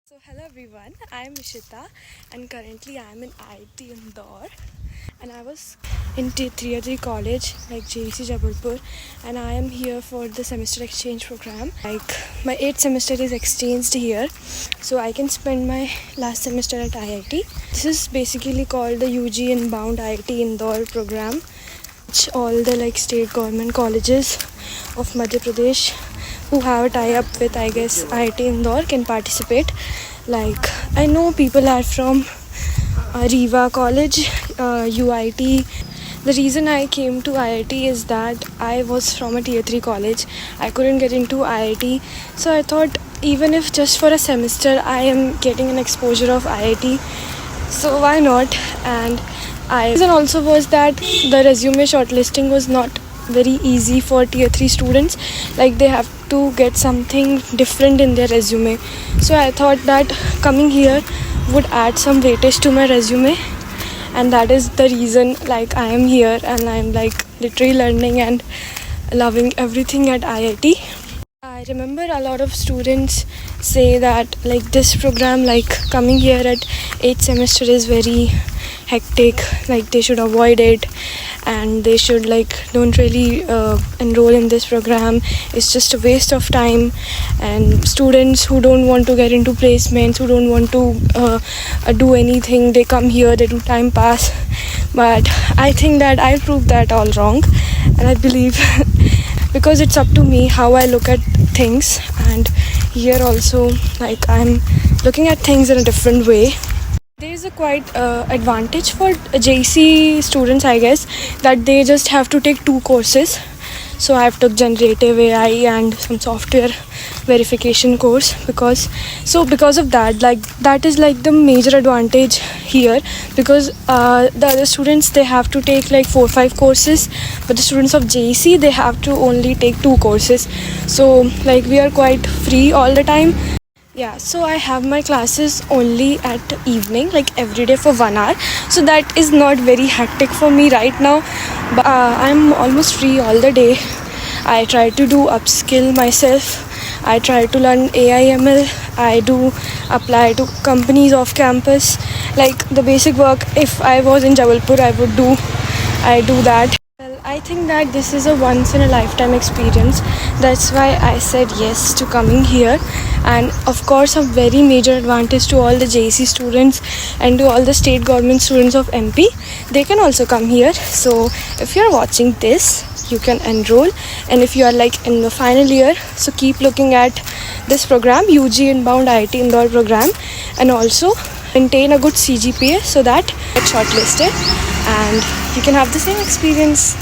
So hello everyone, I am Ishita and currently I am in IIT Indore and I was in Tier 3 college like JEC Jabalpur, and I am here for the semester exchange program. Like my 8th semester is exchanged here, so I can spend my last semester at IIT. This is basically called the UG Inbound IIT Indore program, which all the like state government colleges of Madhya Pradesh who have a tie-up with, I guess, IIT Indore can participate. Like, I know people are from Riva College, UIT. The reason I came to IIT is that I was from a Tier 3 college. I couldn't get into IIT. So I thought even if just for a semester I am getting an exposure of IIT, so why not? And reason also was that the resume shortlisting was not very easy for Tier 3 students. Like they have to get something different in their resume. So I thought that coming here would add some weightage to my resume, and that is the reason like I am here and I'm like literally learning and loving everything at IIT. I remember a lot of students say that like this program, like coming here at 8th semester is very hectic, like they should avoid it and they should like don't really enroll in this program. It's just a waste of time, and students who don't want to get into placements, who don't want to do anything, they come here, they do time pass. But I think that I proved that all wrong, and I believe because it's up to me how I look at things, and here also like I'm looking at things in a different way. There is a quite advantage for JC students, I guess, that they just have to take 2 courses. So I have took generative AI and some software verification course because of that, like that is like the major advantage here, because the other students they have to take like 4-5 courses, but the students of JC they have to only take 2 courses. So like we are quite free all the time. Yeah, so I have my classes only at evening, like every day for 1 hour. So that is not very hectic for me right now. But I'm almost free all the day. I try to do upskill myself. I try to learn AI/ML. I do apply to companies off campus. Like the basic work, if I was in Jabalpur, I do that. Well, I think that this is a once in a lifetime experience. That's why I said yes to coming here. And of course, a very major advantage to all the JC students and to all the state government students of MP, they can also come here. So if you're watching this, you can enroll, and if you are like in the final year, so keep looking at this program, UG Inbound IIT Indore program, and also maintain a good CGPA so that you get shortlisted and you can have the same experience.